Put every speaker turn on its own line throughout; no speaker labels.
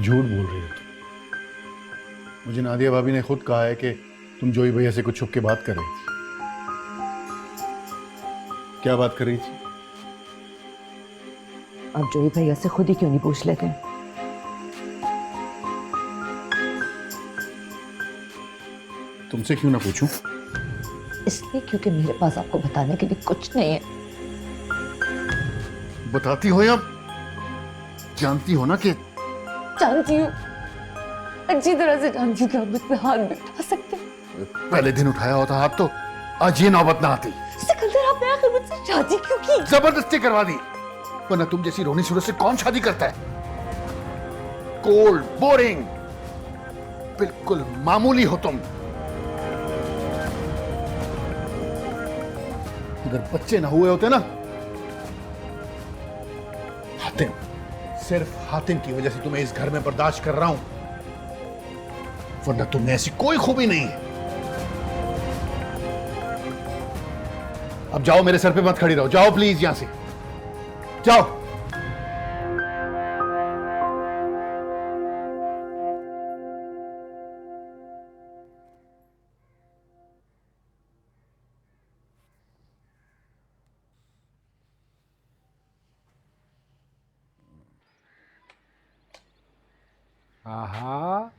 झूठ बोल रही हो तुम। मुझे नादिया भाभी ने खुद कहा है कि तुम जोई भैया से कुछ छुप के बात कर रही थी। क्या बात कर रही थी?
अब जोई भैया से खुद ही क्यों नहीं पूछ लेते?
तुमसे क्यों ना पूछूं?
इसलिए क्योंकि मेरे पास आपको बताने के लिए कुछ नहीं है।
बताती हो या जानती हो ना कि?
जानती हूँ, अच्छी तरह से जानती हूँ कि आप मुझ पे हाथ भी उठा सकते हैं।
पहले दिन उठाया होता हाथ तो आज ये नौबत ना आती।
सिकंदर, आपने आखिर मुझसे शादी क्यों की?
जबरदस्ती करवा दी, वरना तुम जैसी रोनी सूरत से कौन शादी करता है? कोल्ड, बोरिंग, बिल्कुल मामूली हो तुम। अगर बच्चे ना हुए होते ना, हातिम, सिर्फ हातिम की वजह से तुम्हें इस घर में बर्दाश्त कर रहा हूं, वरना तुमने ऐसी कोई खूबी नहीं है। अब जाओ, मेरे सर पे मत खड़ी रहो, जाओ प्लीज यहां से जाओ।
आहा,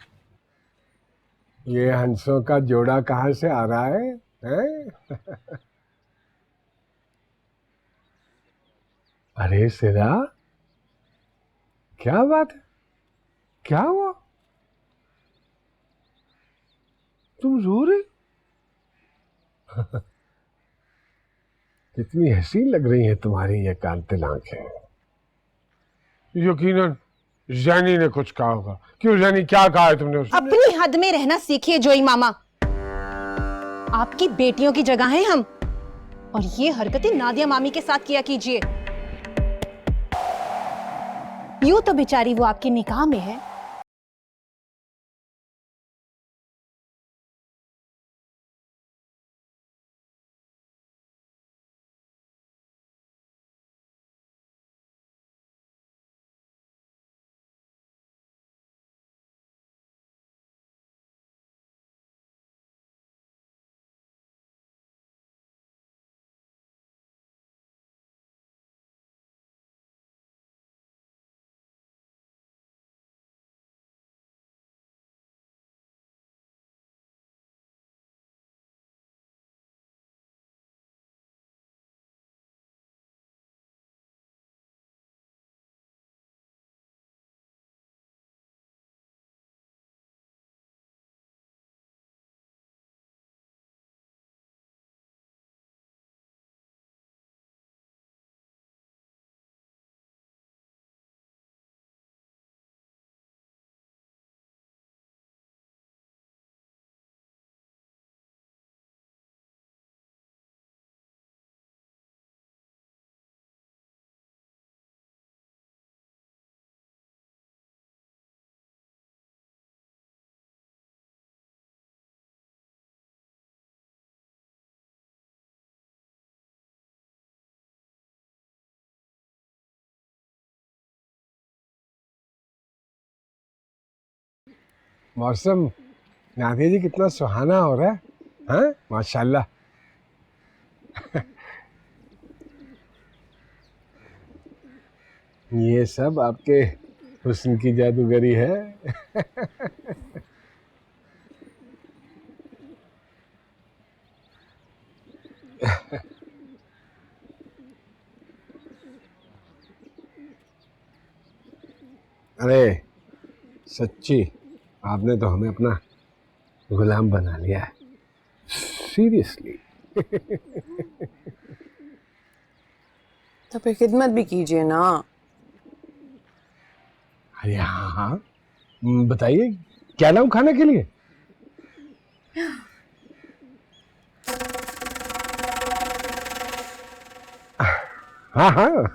ये हंसों का जोड़ा कहाँ से आ रहा है, हैं? अरे सिरा, क्या बात है? क्या हुआ? तुम रो रही? कितनी हसीन लग रही है तुम्हारी ये कांतिल आंखें। यकीनन जैनी ने कुछ कहा होगा। क्यों जैनी, क्या कहा है तुमने उसने?
अपनी हद में रहना सीखिए जोई मामा। आपकी बेटियों की जगह हैं हम, और ये हरकतें नादिया मामी के साथ किया कीजिए। यूं तो बेचारी वो आपकी निकाह में है,
मौसम नादिया जी कितना सुहाना हो रहा है, हाँ? माशाल्लाह। ये सब आपके हुस्न की जादूगरी है। अरे सच्ची, आपने तो हमें अपना गुलाम बना लिया है, सीरियसली।
तो फिर खिदमत भी कीजिए ना।
अरे हाँ हाँ, बताइए क्या लाऊं खाने के लिए? हाँ हाँ।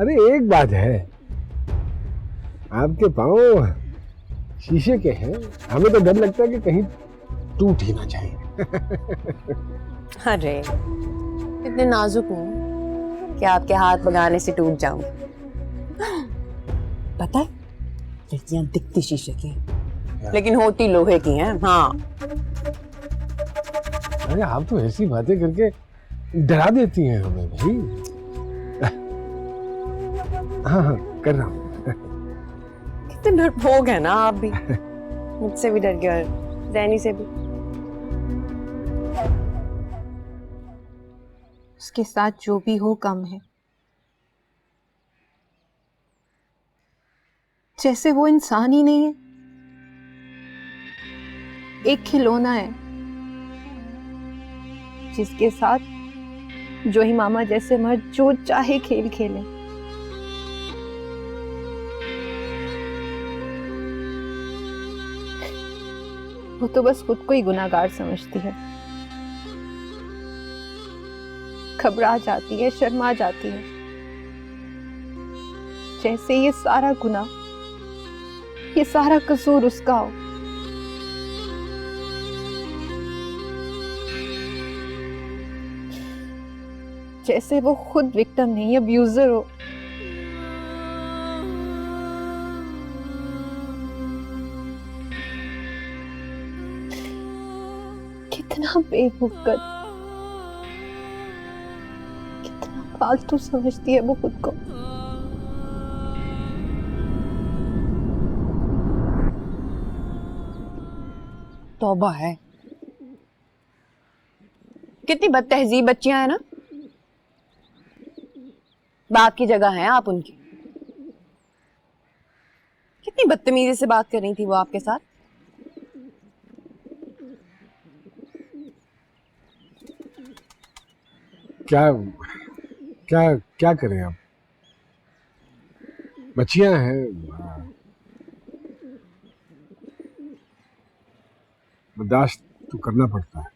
अरे एक बात है, आपके पाँव शीशे के हैं, हमें तो डर लगता है कि कहीं टूट ही ना जाए।
अरे इतने नाजुक हूँ, कि आपके हाथ भगाने से टूट जाऊं। पता है, लड़कियां दिखती शीशे की लेकिन होती लोहे की हैं। हाँ,
अरे आप तो ऐसी बातें करके डरा देती हैं हमें भाई। हाँ हाँ कर रहा हूँ।
कितने डरपोक है ना आप भी। मुझसे भी डर गया, जैनी से भी।
उसके साथ जो भी हो कम है। जैसे वो इंसान ही नहीं है, एक खिलौना है जिसके साथ जो ही मामा जैसे मर्द जो चाहे खेल खेले। वो तो बस खुद को ही गुनाहगार समझती है, घबरा जाती है, शर्मा जाती है, जैसे ये सारा गुनाह, ये सारा कसूर उसका हो। जैसे वो खुद विक्टिम नहीं, अब्यूजर हो। कितना बेवकूफ, कितना फालतू समझती है वो खुद को।
तौबा है, कितनी बदतहजीब बच्चियां हैं ना। बाप की जगह हैं आप उनकी। कितनी बदतमीजी से बात कर रही थी वो आपके साथ।
क्या क्या क्या करें आप, बच्चियां हैं, बर्दाश्त तो करना पड़ता है।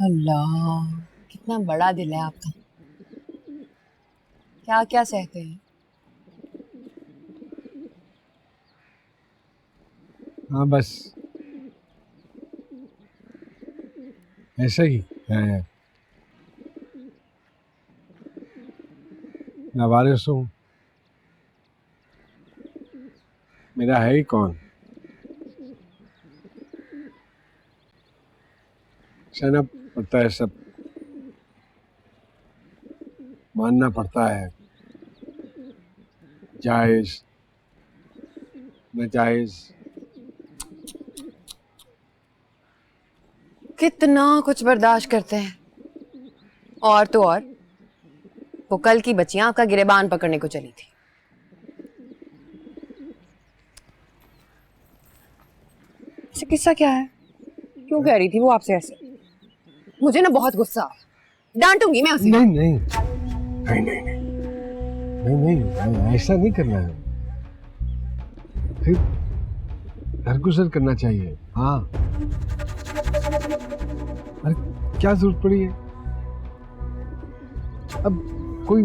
अल्लाह, कितना बड़ा दिल है आपका। क्या क्या सहते हैं।
हाँ बस ऐसे ही है, लावारिस हूँ, मेरा है ही कौन। सहना पड़ता है, सब मानना पड़ता है, जायज नाजायज।
कितना कुछ बर्दाश्त करते हैं। और तो और, वो कल की बच्चियां आपका गिरेबान पकड़ने को चली थी। ऐसे किस्सा क्या है? क्यों कह रही थी वो आपसे ऐसे? मुझे ना बहुत गुस्सा आया, डांटूंगी मैं उसे।
नहीं नहीं नहीं नहीं नहीं नहीं नहीं, ऐसा नहीं करना है, फिर दरगुजर करना चाहिए। हाँ, अरे क्या जरूरत पड़ी है? अब कोई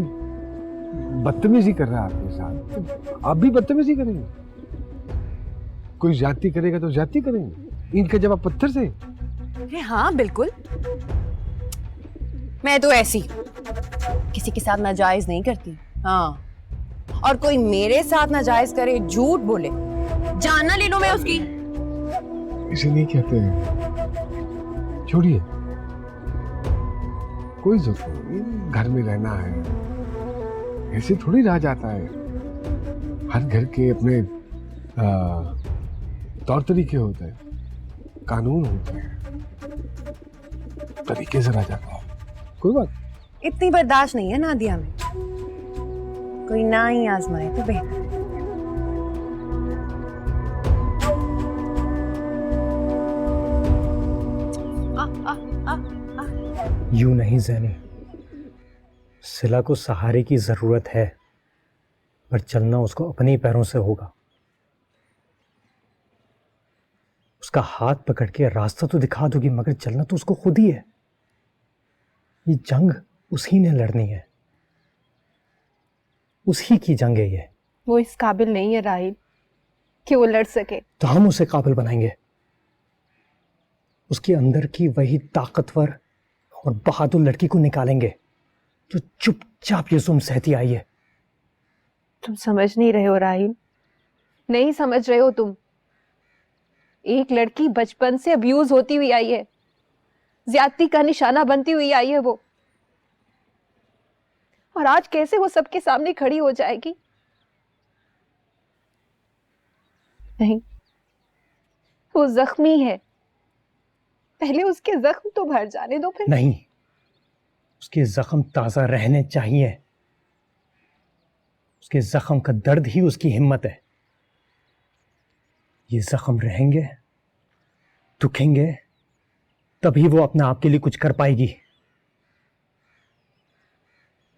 बदतमीजी कर रहा है आपके साथ, तो आप भी बदतमीजी करेंगे। कोई ज्यादती करेगा तो ज्यादती करेंगे। ईंट का जवाब पत्थर से।
अरे हाँ बिल्कुल, मैं तो ऐसी किसी के साथ नाजायज नहीं करती। हाँ, और कोई मेरे साथ नाजायज करे, झूठ बोले, जान ना ले लो मैं उसकी।
इसे नहीं कहते हैं, छोड़िए, कोई जरूरत नहीं, घर में रहना है, ऐसे थोड़ी रह जाता है। हर घर के अपने तौर तरीके होते हैं, कानून होते हैं, तरीके से रह जाता है। कोई बात,
इतनी बर्दाश्त नहीं है नादिया में, कोई ना ही आजमाए तो बेहतर।
यूं नहीं ज़ैनी, सिला को सहारे की जरूरत है, पर चलना उसको अपने ही पैरों से होगा। उसका हाथ पकड़ के रास्ता तो दिखा दोगी, मगर चलना तो उसको खुद ही है। ये जंग उसी ने लड़नी है, उसी की जंग है ये।
वो इस काबिल नहीं है राहिल कि वो लड़ सके।
तो हम उसे काबिल बनाएंगे। उसके अंदर की वही ताकतवर और बहादुर लड़की को निकालेंगे तो चुपचाप ये सहती आई है।
तुम समझ नहीं रहे हो राहिल, नहीं समझ रहे हो तुम। एक लड़की बचपन से अब्यूज होती हुई आई है, ज्यादती का निशाना बनती हुई आई है वो, और आज कैसे वो सबके सामने खड़ी हो जाएगी? नहीं, वो जख्मी है, पहले उसके जख्म तो भर जाने दो फिर।
नहीं, उसके जख्म ताजा रहने चाहिए। उसके जख्म का दर्द ही उसकी हिम्मत है। ये जख्म रहेंगे, दुखेंगे, तभी वो अपने आप के लिए कुछ कर पाएगी।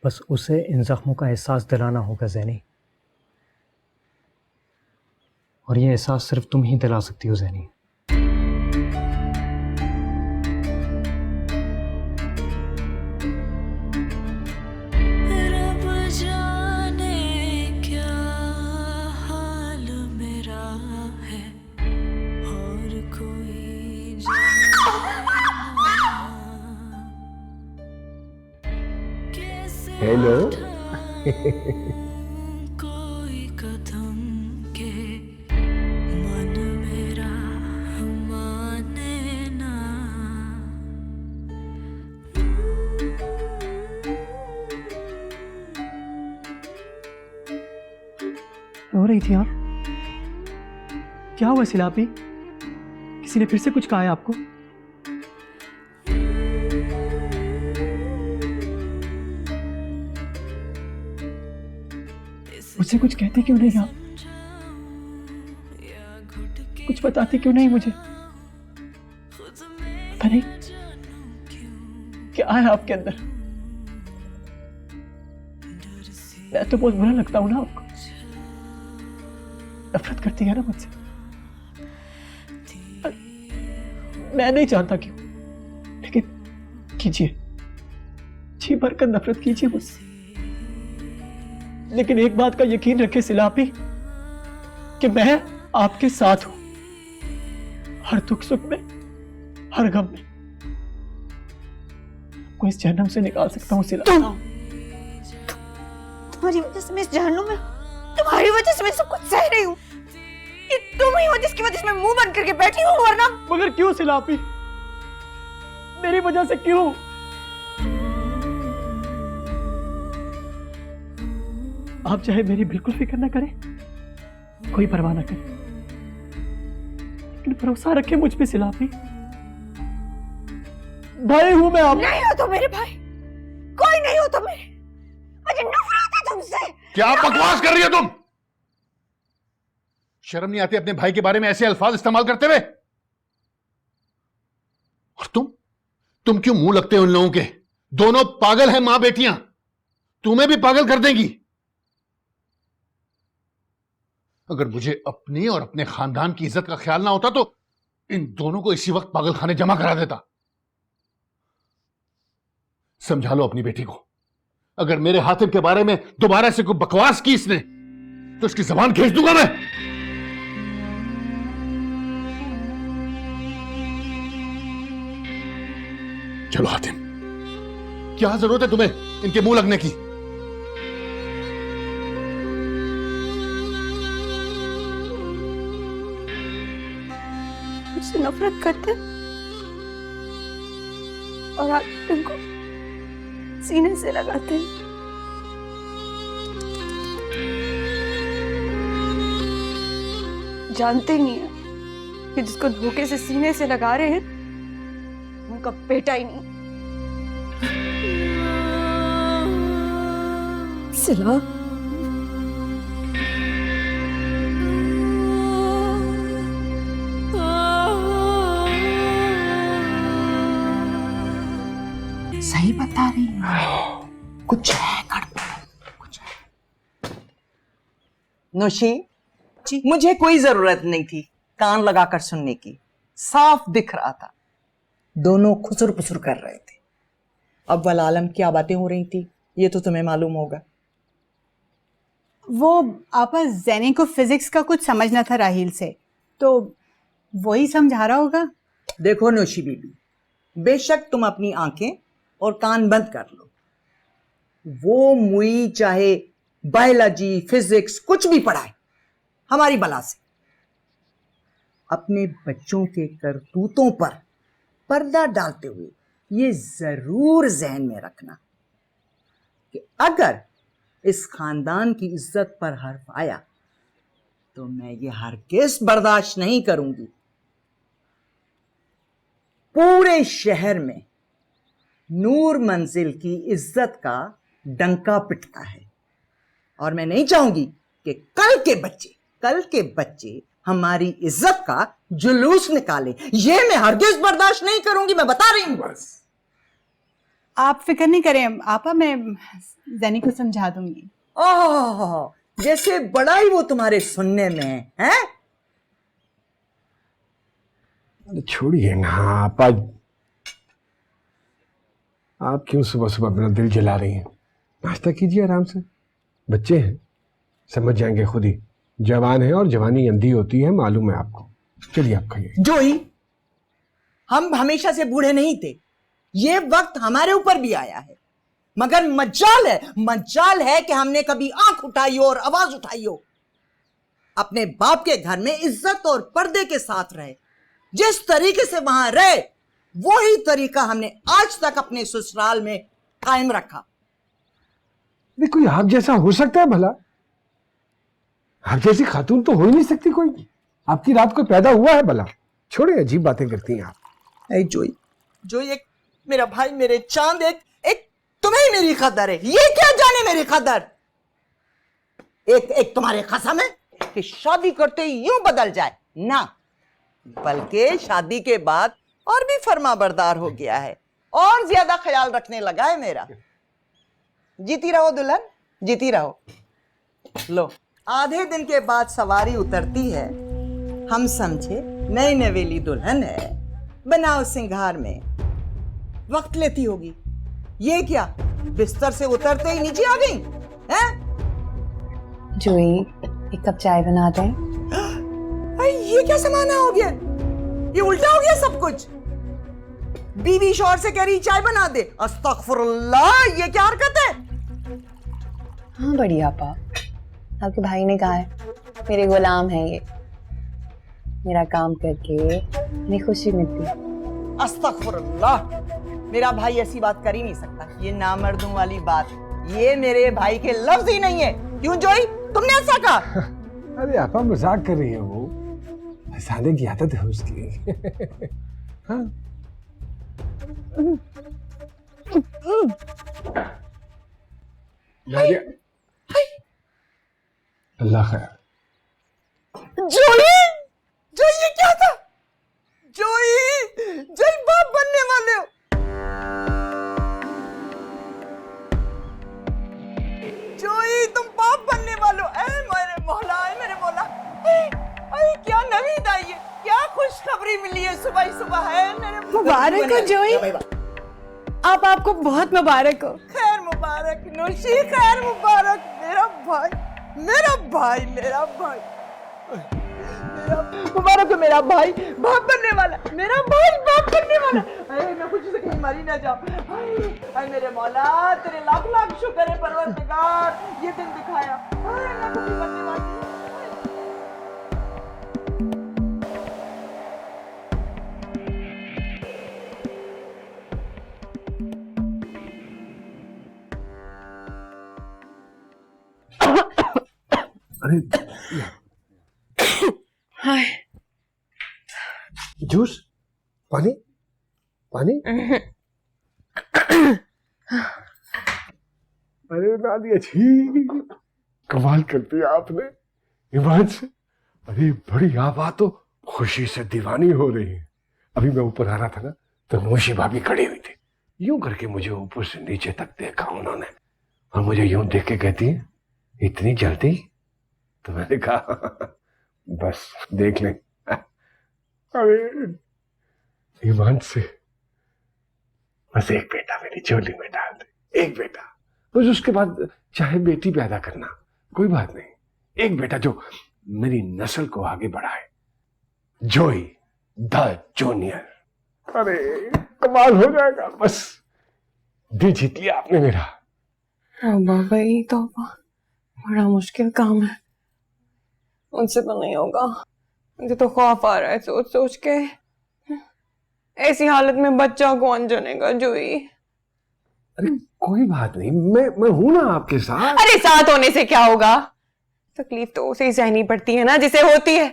बस उसे इन जख्मों का एहसास दिलाना होगा ज़ैनी, और ये एहसास सिर्फ तुम ही दिला सकती हो ज़ैनी।
हेलो।
कोई कदम के मन मेरा माने ना।
रो रही थी आप? क्या हुआ सिलापी? किसी ने फिर से कुछ कहा है आपको? मुझसे कुछ कहते क्यों नहीं आप? कुछ बताते क्यों नहीं मुझे? पता नहीं क्या है आपके अंदर। मैं तो बहुत बुरा लगता हूं ना आपको, नफरत करती है ना मुझसे। मैं नहीं जानता क्यों, लेकिन कीजिए, जी भरकर नफरत कीजिए मुझसे। लेकिन एक बात का यकीन रखे सिलापी, कि मैं आपके साथ हूं, हर दुख सुख में, हर गम में। को इस जहन्नम से निकाल सकता हूं सिलापी।
तुम्हारी वजह से मैं इस जहन्नुम में, तुम्हारी वजह से मैं सब कुछ सह रही हूँ। ये तुम ही हो जिसकी वजह से मैं मुंह बंद करके बैठी हूँ, वरना।
मगर क्यों सिलापी? मेरी वजह से क्यों? आप चाहे मेरी बिल्कुल फिक्र ना करें, कोई परवाह ना करें, लेकिन भरोसा रखें मुझ पे सिलापी। भाई हूं मैं आप।
नहीं हो तुम मेरे भाई, कोई नहीं हो तुम मेरे। मुझे नफरत है तुमसे।
क्या बकवास कर रही हो तुम? शर्म नहीं आती अपने भाई के बारे में ऐसे अल्फाज इस्तेमाल करते हुए? और तुम क्यों मुंह लगते हो उन लोगों के? दोनों पागल हैं, मां बेटियां, तुम्हें भी पागल कर देंगी। अगर मुझे अपनी और अपने खानदान की इज्जत का ख्याल ना होता तो इन दोनों को इसी वक्त पागल खाने जमा करा देता। समझा लो अपनी बेटी को, अगर मेरे हातिम के बारे में दोबारा से कोई बकवास की इसने तो इसकी जबान खींच दूंगा मैं। चलो हातिम, क्या जरूरत है तुम्हें इनके मुंह लगने की?
मुझसे नफरत करते और आज तुमको सीने से लगाते हैं। जानते नहीं है कि जिसको धोखे से सीने से लगा रहे हैं उनका बेटा ही नहीं। सिला,
सही बता रही हूँ, कुछ है गड़बड़, कुछ है।
नौशी जी, मुझे कोई जरूरत नहीं थी कान लगाकर सुनने की, साफ दिख रहा था दोनों खुसुर पुसुर कर रहे थे। अव्वल आलम क्या बातें हो रही थी ये तो तुम्हें मालूम होगा।
वो आपस जैनी को फिजिक्स का कुछ समझना था राहील से, तो वही समझा रहा होगा।
देखो नौशी बीबी, बेशक तुम अपनी आंखें और कान बंद कर लो। वो मुई चाहे बायोलॉजी, फिजिक्स कुछ भी पढ़ाए, हमारी बला से। अपने बच्चों के करतूतों पर पर्दा डालते हुए ये जरूर जहन में रखना कि अगर इस खानदान की इज्जत पर हर्फ आया तो मैं ये हरगिज़ बर्दाश्त नहीं करूंगी। पूरे शहर में नूर मंजिल की इज्जत का डंका पिटता है और मैं नहीं चाहूंगी कि कल के बच्चे हमारी इज्जत का जुलूस निकाले। ये मैं हरगिज़ बर्दाश्त नहीं करूंगी, मैं बता रही हूं। बस
आप फिक्र नहीं करें आपा, मैं जैनी को समझा दूंगी।
ओह, जैसे बड़ा ही वो तुम्हारे सुनने में है, हैं?
छोड़िए ना आप क्यों सुबह सुबह अपना दिल जला रही हैं? नाश्ता कीजिए आराम से, बच्चे हैं समझ जाएंगे खुद ही। जवान है और जवानी अंधी होती है, मालूम है आपको। चलिए आप खाइए।
जोई, हम हमेशा से बूढ़े नहीं थे, ये वक्त हमारे ऊपर भी आया है, मगर मज्जाल है कि हमने कभी आंख उठाई हो और आवाज उठाई हो। अपने बाप के घर में इज्जत और पर्दे के साथ रहे, जिस तरीके से वहां रहे वही तरीका हमने आज तक अपने ससुराल में कायम रखा।
नहीं, कोई आप जैसा हो सकता है भला? आप जैसी खातून तो हो ही नहीं सकती कोई। आपकी रात को पैदा हुआ है भला? छोड़े, अजीब बातें करती हैं आप।
जोई, एक मेरा भाई, मेरे चांद, एक तुम्हें मेरी कदर है, ये क्या जाने मेरी कदर। एक तुम्हारे कसम है कि शादी करते ही यूं बदल जाए ना, बल्कि शादी के बाद और भी फर्माबरदार हो गया है और ज्यादा ख्याल रखने लगा है मेरा। जीती रहो दुल्हन, जीती रहो। लो, आधे दिन के बाद सवारी उतरती है, हम समझे नई नवेली दुल्हन है, बनाओ सिंगार में वक्त लेती होगी। ये क्या, बिस्तर से उतरते ही नीचे आ गई हैं?
जोई, एक कप चाय बना दें?
ये क्या समाना हो गया, ये उल्टा हो गया सब कुछ। बीवी शौहर से कह रही चाय बना दे, अस्तगफुरुल्लाह, ये क्या हरकत है।
हाँ बड़ी आपा, आपके भाई ने कहा है मेरे गुलाम है ये, मेरा काम करके मुझे खुशी मिलती है।
अस्तगफुरुल्लाह, मेरा भाई ऐसी बात कर ही नहीं सकता, ये नामर्दों वाली बात, ये मेरे भाई के लफ्ज ही नहीं है। क्यों जोई, तुमने ऐसा कहा?
अरे आपा मजाक कर रही है, वो हंसाने की आदत है उसकी। हाँ? अल्लाह खैर।
जोई, ये क्या था? जोई बाप बनने वाले हो। जोई, तुम बाप बनने वाले हो। ऐ मेरे मौला, ऐ मेरे मौला, ऐ क्या नवीद आई है, क्या खुशखबरी मिली है सुबह ही सुबह। है मेरे
मुबारक हो जोई, आपको बहुत मुबारक हो।
खैर मुबारक नौशी, खैर मुबारक। मेरा भाई मुबारक हो, मेरा भाई बाप बनने वाला, मेरा भाई बाप बनने वाला। अरे मैं खुशी से कहीं मरी ना जाऊं। अरे मेरे मौला, तेरे लाख लाख शुक्र है परवरदिगार, ये दिन दिखाया। अरे मैं खुशी बनने वाली हूं।
अरे जूस, पानी। अरे नादिया जी, कमाल करती है आपने ईमान से। अरे बड़ी आवाज तो खुशी से दीवानी हो रही है। अभी मैं ऊपर आ रहा था ना, तो नौशी भाभी खड़ी हुई थी, यूं करके मुझे ऊपर से नीचे तक देखा उन्होंने, और मुझे यूं देख के कहती है, इतनी जल्दी? तो मैंने कहा बस देख लें। अरे ईमान से, बस एक बेटा मेरी झोली में डाल दे, एक बेटा, बस उसके बाद चाहे बेटी पैदा करना, कोई बात नहीं, एक बेटा जो मेरी नस्ल को आगे बढ़ाए। जोई द जूनियर। अरे कमाल हो जाएगा। बस दिल जीत लिया आपने मेरा।
बाबा ये तो बड़ा मुश्किल काम है, उनसे तो नहीं होगा। मुझे तो खौफ आ रहा है सोच सोच के। ऐसी हालत में बच्चा कौन जनेगा जोई?
अरे कोई बात नहीं, मैं हूं ना आपके साथ।
अरे साथ होने से क्या होगा? तकलीफ तो उसे ही सहनी पड़ती है ना जिसे होती है।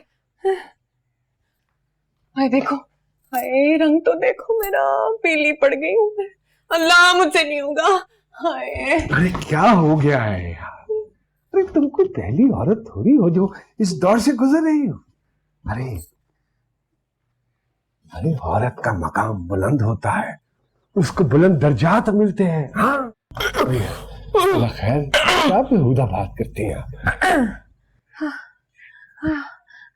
हाय देखो, हाय रंग तो देखो मेरा, पीली पड़ गई हूँ मैं। अल्लाह मुझसे नहीं होगा। हाय
अरे क्या हो गया है यार? अरे तुम कोई पहली औरत थोड़ी हो जो इस दौर से गुजर रही हो। अरे औरत का मकाम बुलंद होता है, उसको बुलंद दर्जात मिलते हैं। हाँ अल्लाह खैर, क्या बेहुदा बात करते हैं आप?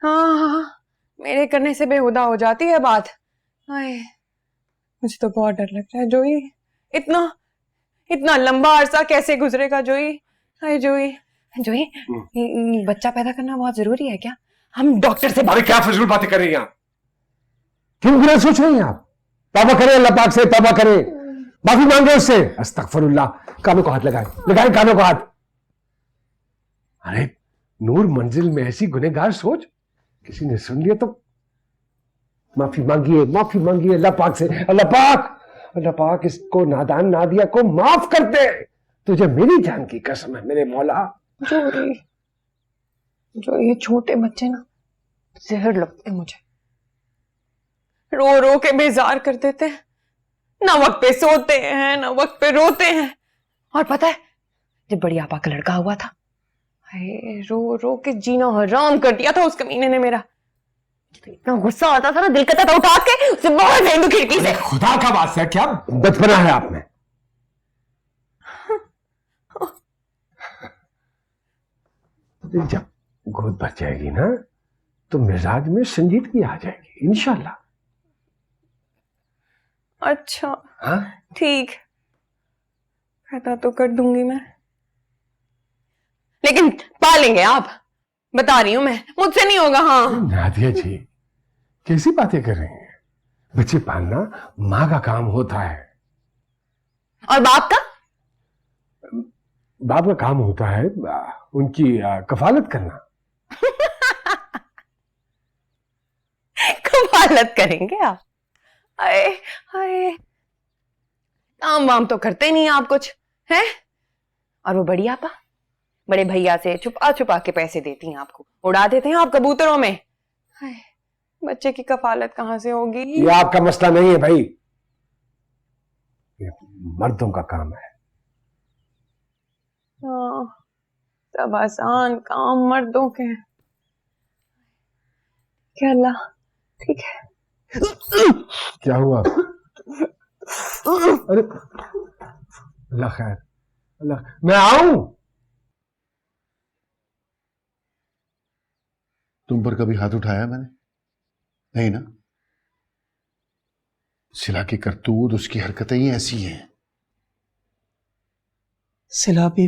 हाँ, मेरे करने से बेहुदा हो जाती है बात। हाय मुझे तो बहुत डर लग रहा है जोई। इतना लंबा अरसा कैसे गुजरेगा जोई? हाय जोई, जोई बच्चा पैदा करना बहुत जरूरी है क्या? हम डॉक्टर से
अरे क्या फजूल बातें कर रही हैं आप? क्यों बुरा सोच रही हैं आप? तौबा करें अल्लाह पाक से, तौबा करें, माफी मांगे उससे। अस्तगफिरुल्लाह। कानों को हाथ लगाए कानों को हाथ। अरे नूर मंजिल में ऐसी गुनहगार सोच, किसी ने सुन लिया तो माफी मांगिए अल्लाह पाक से। अल्लाह पाक इसको नादान नादिया को माफ कर दे। तुझे मेरी जान की कसम है मेरे मौला।
जो ये छोटे बच्चे ना जहर लगते मुझे, रो रो के बेजार कर देते हैं, ना वक्त पे सोते हैं ना वक्त पे रोते हैं। और पता है जब बड़ी आपा का लड़का हुआ था, रो रो के जीना हराम कर दिया था उस कमीने ने मेरा। इतना गुस्सा आता था ना, दिल करता था उठा के उसे बाहर फेंक दूं खिड़की से।
खुदा का वास्ता है, क्या बचपना है आप में? जब गोद भर जाएगी ना तो मिजाज में संजीदगी आ जाएगी इंशाल्लाह।
अच्छा
हाँ
ठीक, पैदा तो कर दूंगी मैं, लेकिन पालेंगे आप, बता रही हूं मैं, मुझसे नहीं होगा। हाँ
नादिया जी कैसी बातें कर रही हैं? बच्चे पालना माँ का काम होता है।
और बाप का?
बाप का काम होता है उनकी कफालत करना।
कफालत करेंगे आप? आए आए, काम वाम तो करते नहीं आप कुछ हैं। और वो बड़ी आपा बड़े भैया से छुपा छुपा के पैसे देती हैं आपको, उड़ा देते हैं आप कबूतरों में। हाय बच्चे की कफालत कहां से होगी?
ये आपका मसला नहीं है भाई, ये मर्दों का काम है।
हाँ, सब आसान काम मर्दों के। क्या अल्लाह ठीक है।
क्या हुआ? अरे अल्लाह खैर, अल्लाह, मैं आऊं?
तुम पर कभी हाथ उठाया मैंने? नहीं ना? सिला की करतूत, उसकी हरकतें ही ऐसी हैं।
सिला भी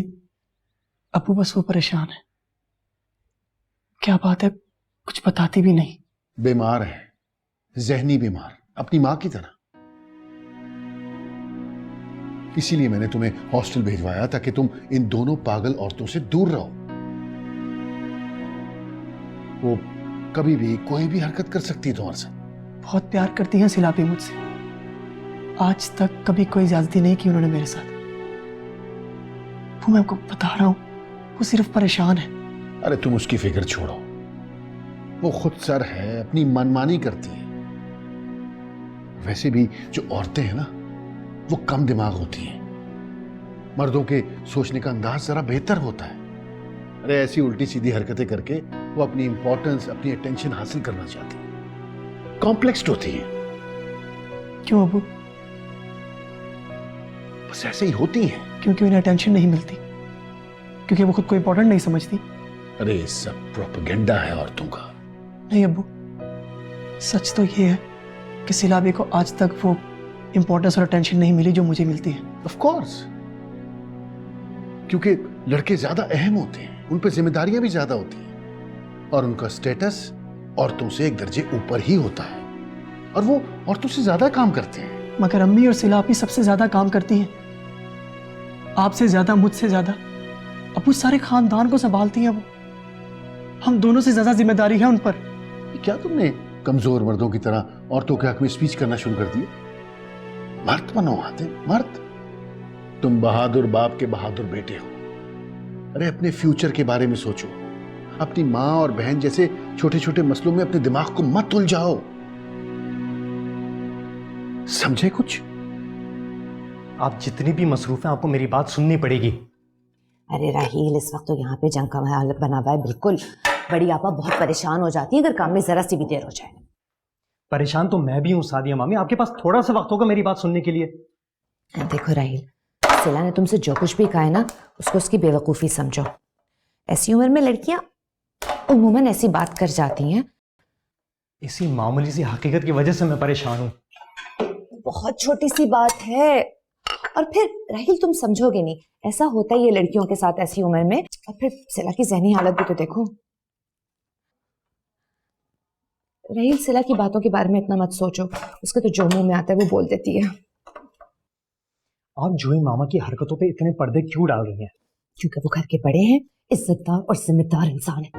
अबू बस वो परेशान है। क्या बात है, कुछ बताती भी नहीं।
बीमार है, जहनी बीमार, अपनी मां की तरह। इसीलिए मैंने तुम्हें हॉस्टल भेजवाया ताकि तुम इन दोनों पागल औरतों से दूर रहो। वो कभी भी कोई भी हरकत कर सकती है तुम्हारे साथ।
बहुत प्यार करती हैं सिला भी मुझसे, आज तक कभी कोई ज्यादती नहीं की उन्होंने मेरे साथ। वो मैं आपको बता रहा हूं, वो सिर्फ परेशान है।
अरे तुम उसकी फिक्र छोड़ो, वो खुद सर है, अपनी मनमानी करती है। वैसे भी जो औरतें हैं ना वो कम दिमाग होती हैं, मर्दों के सोचने का अंदाज जरा बेहतर होता है। अरे ऐसी उल्टी सीधी हरकतें करके वो अपनी इंपॉर्टेंस, अपनी अटेंशन हासिल करना चाहती है, कॉम्प्लेक्स्ड होती है।
क्यों अबू?
बस ऐसे ही होती हैं।
क्योंकि उन्हें अटेंशन नहीं मिलती, क्योंकि वो खुद को इंपॉर्टेंट नहीं समझती।
अरे सब प्रोपेगेंडा है औरतों का।
नहीं अब्बू, सच तो ये है कि सिलाबी को आज तक वो इंपॉर्टेंस और अटेंशन नहीं मिली जो मुझे मिलती है।
ऑफ कोर्स, क्योंकि लड़के ज्यादा अहम होते हैं, उन पर जिम्मेदारियां भी ज्यादा होती हैं और उनका स्टेटस औरतों से एक दर्जे ऊपर ही होता है और वो औरतों से ज्यादा काम करते हैं।
मगर अम्मी और सिलाबी सबसे ज्यादा काम करती हैं। आपसे ज्यादा, मुझसे ज्यादा अब उस सारे खानदान को संभालती हैं वो। हम दोनों से ज्यादा जिम्मेदारी है उन पर।
क्या तुमने कमजोर मर्दों की तरह औरतों के हक में स्पीच करना शुरू कर दिया? मर्द बनो आते, मर्द। तुम बहादुर बाप के बहादुर बेटे हो। अरे अपने फ्यूचर के बारे में सोचो। अपनी माँ और बहन जैसे छोटे छोटे मसलों में अपने दिमाग को मत उलझाओ। समझे कुछ?
आप जितनी भी मसरूफ हैं, आपको मेरी बात सुननी पड़ेगी।
अरे राहील, इस वक्त तो यहाँ पे जंग का माहौल बना हुआ है। बिल्कुल, बड़ी आपा बहुत परेशान हो जाती है अगर काम में जरा सी भी देर हो जाए।
परेशान तो मैं भी हूँ सादिया मामी, आपके पास थोड़ा सा वक्त होगा मेरी बात सुनने के लिए?
देखो राहील, सिला ने तुमसे जो कुछ भी कहा है ना, उसको उसकी बेवकूफ़ी समझो। ऐसी उम्र में लड़कियां उम्मूमन ऐसी बात कर जाती हैं।
इसी मामूली सी हकीकत की वजह से मैं परेशान हूँ।
बहुत छोटी सी बात है। और फिर राहील, तुम समझोगे नहीं, ऐसा होता ही है लड़कियों के साथ ऐसी उम्र में। और फिर सिला की ज़हनी हालत भी तो देखो। राहील, सिला की बातों के बारे में इतना मत सोचो, उसके तो जो मुंह में आता है वो बोल देती है।
आप जोई मामा की हरकतों पे इतने पर्दे क्यों डाल रही हैं?
क्योंकि वो घर के बड़े हैं, इज्जतदार और जिम्मेदार इंसान है।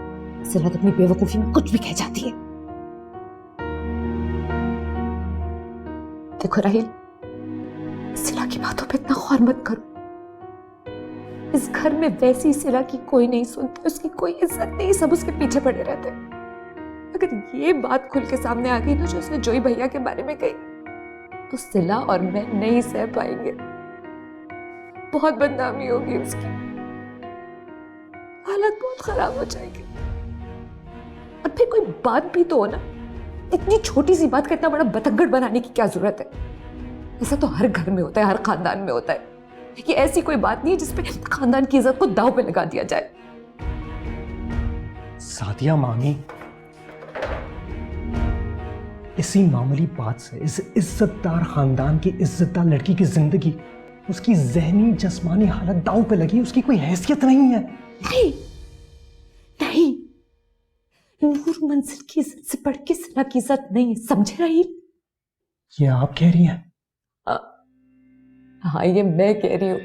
सिला तो अपनी बेवकूफी में कुछ भी कह जाती है। देखो राहील, सिला की बातों पे इतना गौर मत करो। इस घर में वैसी सिला की कोई नहीं सुनती, उसकी कोई इज्जत नहीं, सब उसके पीछे पड़े रहते। अगर ये बात खुल के सामने आ गई ना, जो उसने जोई भैया के बारे में कही, तो सिला और मैं नहीं सह पाएंगे। बहुत बदनामी होगी उसकी, हालत बहुत खराब हो जाएगी। और फिर कोई बात भी तो हो ना, इतनी छोटी सी बात का इतना बड़ा बतंगड़ बनाने की क्या जरूरत है? ऐसा तो हर घर में होता है, हर खानदान में होता है। कि ऐसी कोई बात नहीं है जिसपे खानदान की इज्जत को दांव पे लगा दिया जाए।
सादिया मामी, इसी मामूली बात से इस इज्जतदार खानदान की इज्जतदार लड़की की जिंदगी, उसकी जहनी जिस्मानी हालत दांव पे लगी। उसकी कोई हैसियत नहीं है।
नहीं नहीं, नूर मंजिल की इज्जत से बढ़ के सिला की इज्जत नहीं है, समझे राहील?
ये आप कह रही हैं?
हाँ, ये मैं कह रही हूँ,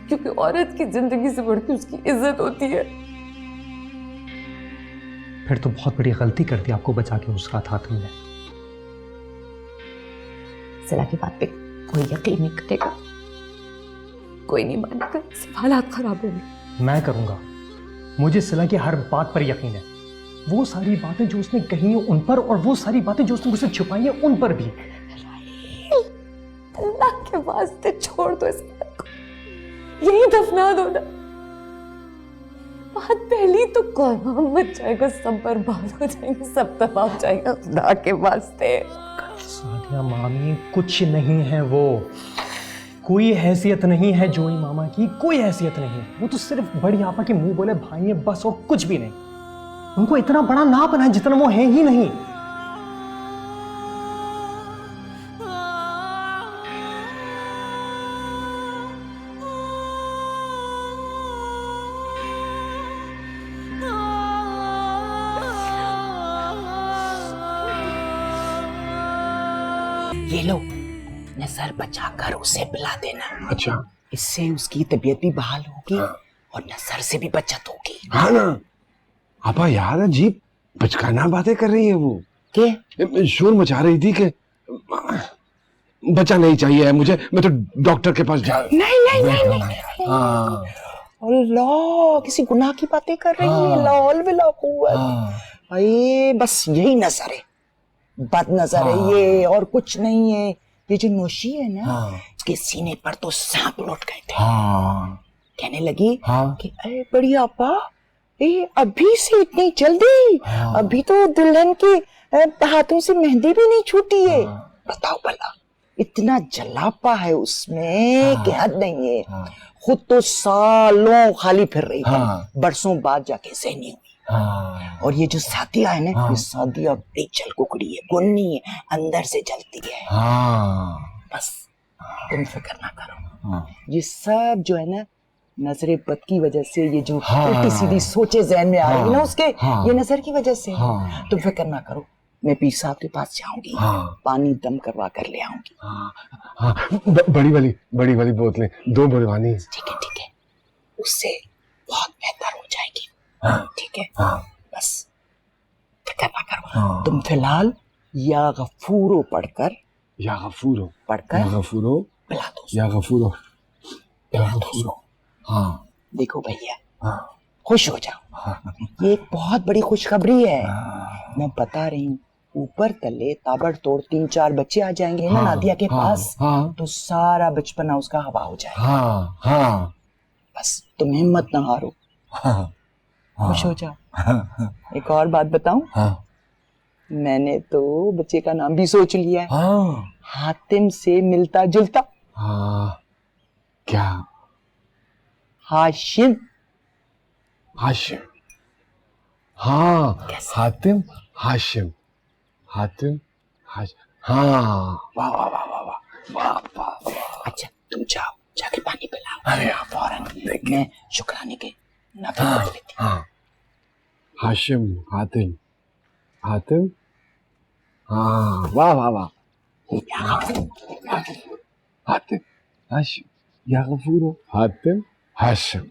क्योंकि औरत की जिंदगी से बढ़ के उसकी इज्जत होती है।
फिर तो बहुत बड़ी गलती कर दी आपको बचा के उस रात हाथ में।
सिला की बात पे कोई यकीन नहीं करेगा, कोई नहीं मानेगा, सिर्फ हालात खराब होंगे।
मैं करूंगा, मुझे सिला की हर बात पर यकीन है। वो सारी बातें जो उसने कही हैं उन पर, और वो सारी बातें जो उसने मुझसे छुपाई हैं उन पर भी।
अल्लाह के वास्ते छोड़ दो इस बात को, यही दफना दो ना। बात पहली तो कौन मच जाएगा, सब बर्बाद हो जाएंगे, सब तबाह हो जाएगा। खुदा के वास्ते
सादिया मामी, कुछ नहीं है वो, कोई हैसियत नहीं है जोई मामा की, कोई हैसियत नहीं। वो तो सिर्फ बड़ी आपा के मुंह बोले भाई है बस, और कुछ भी नहीं। उनको इतना बड़ा ना बनाए जितना वो है ही नहीं।
ये लो, नजर बचाकर उसे पिला देना।
अच्छा,
इससे उसकी तबीयत भी बहाल होगी और नजर से भी बचत होगी।
हाँ ना आपा, यार अजीब बचकाना बातें कर रही है वो।
के
शोर मचा रही थी कि बच्चा नहीं चाहिए मुझे, मैं तो डॉक्टर के पास जा।
नहीं नहीं नहीं नहीं,
हाँ
अल्लाह, किसी गुनाह की बातें कर रही है। लाल बिला अरे बस यही नजर है, बद नजर है ये, और कुछ नहीं है। ये जो नोशी है ना, इसके सीने पर तो सांप लौट गए थे। कहने लगी कि अरे बड़ी आपा, अभी से इतनी जल्दी? अभी तो दुल्हन के हाथों से मेहंदी भी नहीं छूटी है। बताओ भला, इतना जलापा है उसमें कि हद नहीं है। खुद तो सालों खाली फिर रही थी, बरसों बाद जाके ज़हनी हुई। और ये जो सादिया है ना, ये सादिया बड़ी जल कुकड़ी है, गुन्नी है, अंदर से जलती है। बस तुम फिक्र ना करो, ये सब जो है ना, नजरे बद की वजह से, ये जो उल्टी सीधी सोचे ज़हन में आ रही है ना उसके, ये नजर की वजह से। तुम फिक्र ना करो, मैं पीर साहब के पास जाऊंगी।
हाँ।
पानी दम करवा कर ले आऊंगी।
हाँ हाँ, बड़ी वाली बोतलें 2 बड़वानी।
ठीक है, उससे बहुत बेहतर हो जाएगी।
हाँ।
ठीक है।
हाँ।
बस फिक्र ना करो।
हाँ।
तुम फिलहाल या गफूरो पढ़कर
या गफूरो
पिला दो।
या गफूरो। हाँ।
देखो भैया,
हाँ।
खुश हो जाओ।
हाँ।
ये एक बहुत बड़ी खुशखबरी है।
हाँ।
मैं बता रही हूँ, ऊपर तले ताबड़तोड़ 3-4 बच्चे आ जाएंगे ना नादिया के पास।
हाँ।
तो सारा बचपना उसका हवा हो जाएगा।
हाँ। हाँ।
बस तुम हिम्मत ना हारो।
हाँ।
खुश हो जाओ।
हाँ।
एक और बात बताऊं,
हाँ।
मैंने तो बच्चे का नाम भी सोच लिया है।
हाँ।
हातिम से मिलता जुलता।
हाँ। क्या?
हाशिम।
हाशिम। हाँ। हातिम हाशिम। हातिम हाशिम। हाँ। वाह वाह वाह वाह वाह वाह वाह।
अच्छा तुम जाओ, जाके पानी पिलाओ।
अरे
फौरन मैं शुक्राने के नफल पढ़ लेती हूँ।
हाँ। हाशिम हातिम हातिम। हाँ। वाह वाह वाह। हातिम हाशिम या गफूरो। हातिम हाशिम।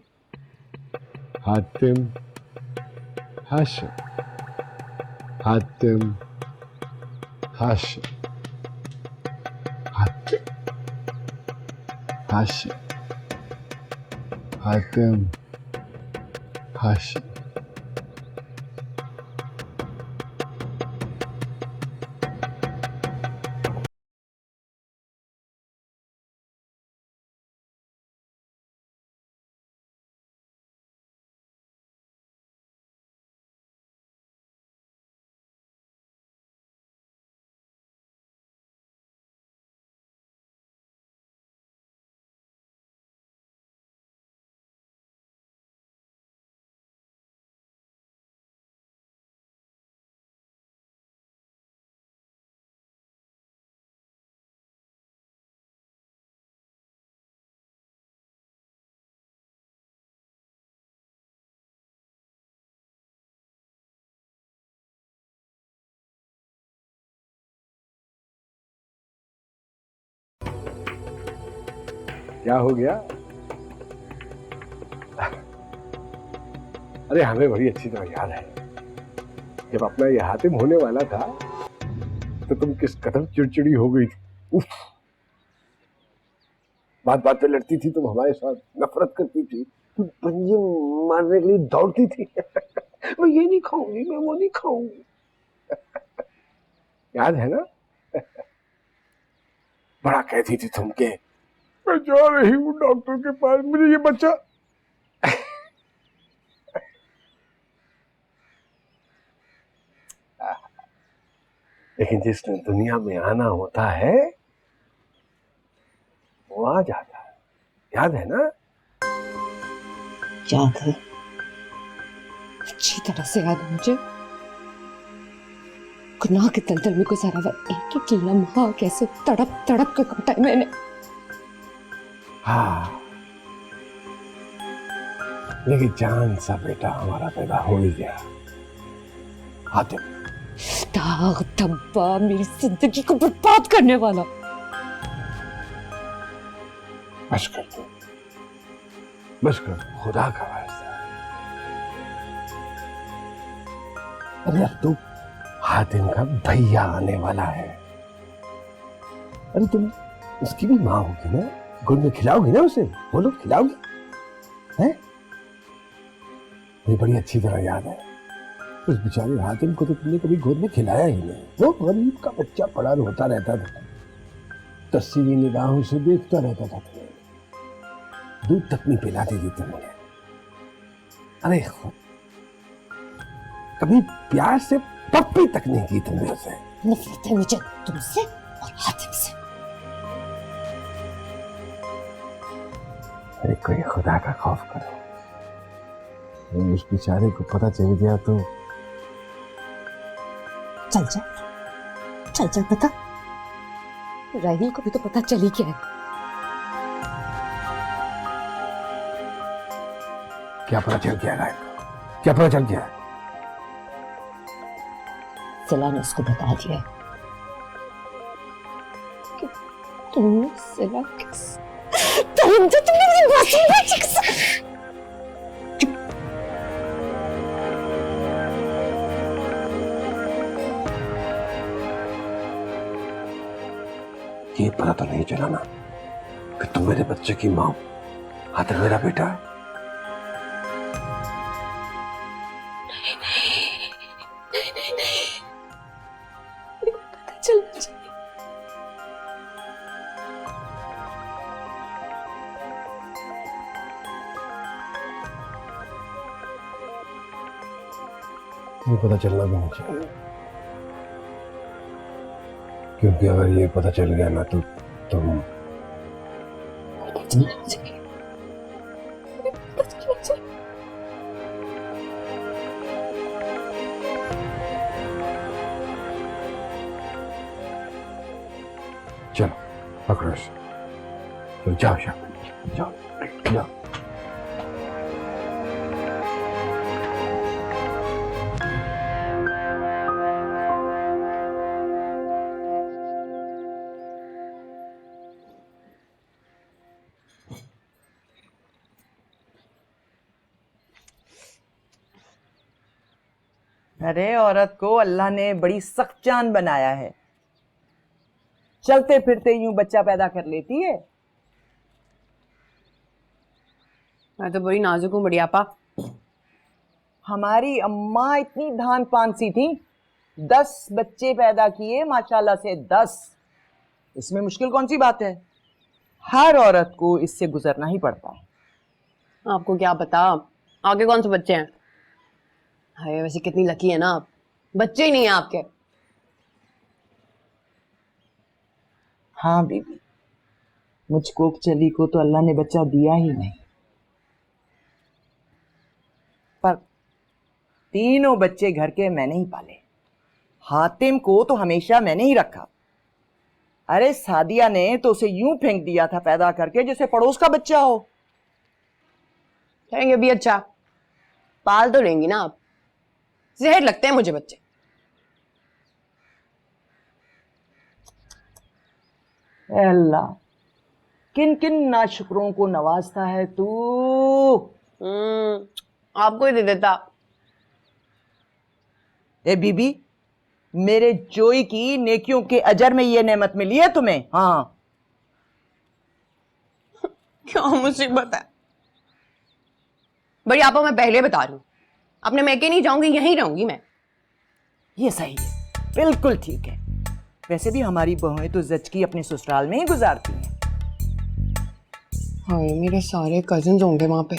हातिम हाशिम। हातिम हाशिम। हातिम हाशिम। हातिम हाशिम। क्या हो गया? अरे हमें बड़ी अच्छी तरह याद है, जब अपना ये हातिम होने वाला था तो तुम किस कदर चिड़चिड़ी हो गई थी। उफ। बात बात पे लड़ती थी, तुम हमारे साथ नफरत करती थी, तुम पंजे मारने के लिए दौड़ती थी। मैं ये नहीं खाऊंगी, मैं वो नहीं खाऊंगी। याद है ना? बड़ा कहती थी तुम के मैं जा रही हूँ डॉक्टर के पास, मुझे ये बच्चा। लेकिन जिस दिन दुनिया में आना होता है वो आ जाता है। याद है ना?
याद है।
अच्छी तरह से याद है मुझे। गुनाह के दलदल में गुजारा हुआ एक एक लम्हा कैसे तड़प तड़प के काटा है मैंने।
हाँ। लेकिन जान सा बेटा हमारा पैदा हो ही गया, हातिम।
दाग धब्बा मेरी जिंदगी को बर्बाद करने वाला।
बस कर दो, बस कर, खुदा का वास्ता। अरे अब तो हातिम का भैया आने वाला है। अरे तुम उसकी भी माँ होगी ना, गोद में खिलाओगी ना उसे? बोलो खिलाओगी? हैं? मुझे बड़ी अच्छी तरह याद है, उस बेचारे हातिम को तो तुमने कभी गोद में खिलाया ही नहीं। वो गरीब का बच्चा पड़ा रोता रहता था, तस्वीरी निगाहों से देखता रहता था तुम्हें, दूध तक नहीं पिलाती थी तुमने। अरे कभी प्यार से पप्पी तक नहीं की तुमने उसे।
नफरत है मुझे तुमसे और हातिम से।
अरे कोई खुदा का खौफ करो, उस बेचारे को पता चल गया तो
चल जा पता। राहिल को भी तो पता चल ही गया है।
क्या पता चल गया राहिल को? क्या पता चल गया?
सिला ने उसको बता दिया कि तुमने सिला तुमने मेरी मासूम बच्ची के साथ
ये पता तो नहीं चला ना कि तुम मेरे बच्चे की माँ हो, आदर मेरा बेटा है।
पता चलना चाहिए।
ये पता चलना भी नहीं चाहिए, क्योंकि अगर ये पता चल गया ना तो तुम
पता चलना चाहिए। पता चलना चाहिए।
चलो पकड़ो इसे, तो जाओ जाओ जाओ।
अरे औरत को अल्लाह ने बड़ी सख्त जान बनाया है, चलते फिरते यूं बच्चा पैदा कर लेती है।
मैं तो बड़ी नाजुक हूँ बड़ी आपा।
हमारी अम्मा इतनी धान पान सी थी, 10 बच्चे पैदा किए माशाल्लाह से 10। इसमें मुश्किल कौन सी बात है? हर औरत को इससे गुजरना ही पड़ता है।
आपको क्या पता आगे कौन से बच्चे हैं। हाय वैसे कितनी लकी है ना आप, बच्चे ही नहीं है आपके।
हाँ बीबी, मुझ कोक चली को तो अल्लाह ने बच्चा दिया ही नहीं, पर तीनों बच्चे घर के मैंने ही पाले। हातिम को तो हमेशा मैंने ही रखा। अरे सादिया ने तो उसे यूं फेंक दिया था पैदा करके जैसे पड़ोस का बच्चा हो।
रहेंगे भी अच्छा, पाल तो लेंगी ना आप। जहर लगते हैं मुझे बच्चे।
अल्लाह किन किन नाशुकरों को नवाजता है तू।
आपको ही दे देता।
ए बीबी, मेरे जोई की नेकियों के अजर में ये नेमत मिली है तुम्हें। हाँ
क्या मुसीबत है बड़ी आपा, मैं पहले बता रही हूँ, अपने मैके नहीं जाऊंगी, यहीं रहूंगी मैं।
ये सही है, बिल्कुल ठीक है। वैसे भी हमारी बहुएं तो जचकी अपने ससुराल में ही गुजारती हैं।
हाँ मेरे सारे कजिन्स होंगे वहां पे,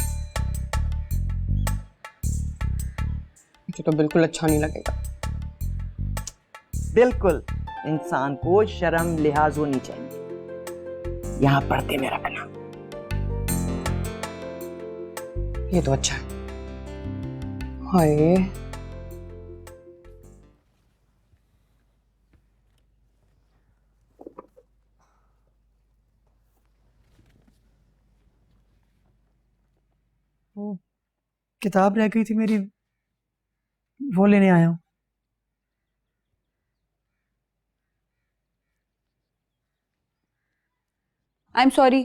मुझे तो बिल्कुल अच्छा नहीं लगेगा।
बिल्कुल, इंसान को शर्म लिहाज होनी चाहिए, यहां पर्दे में रखना।
ये तो अच्छा है। हाय
किताब रह गई थी मेरी, वो लेने आया हूं।
I am sorry.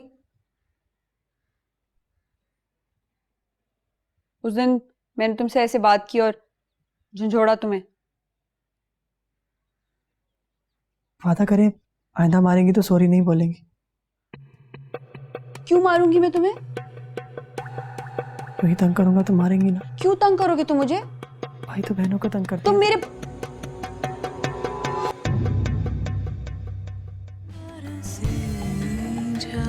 उस दिन मैंने तुमसे ऐसे बात की और झंझोड़ा तुम्हें।
वादा करें आइंदा मारेंगी तो सॉरी नहीं बोलेंगी।
क्यों मारूंगी मैं तुम्हें?
वही तंग करूंगा तो मारेंगी ना।
क्यों तंग करोगे तुम मुझे?
भाई तो बहनों को तंग करते
तुम मेरे
जा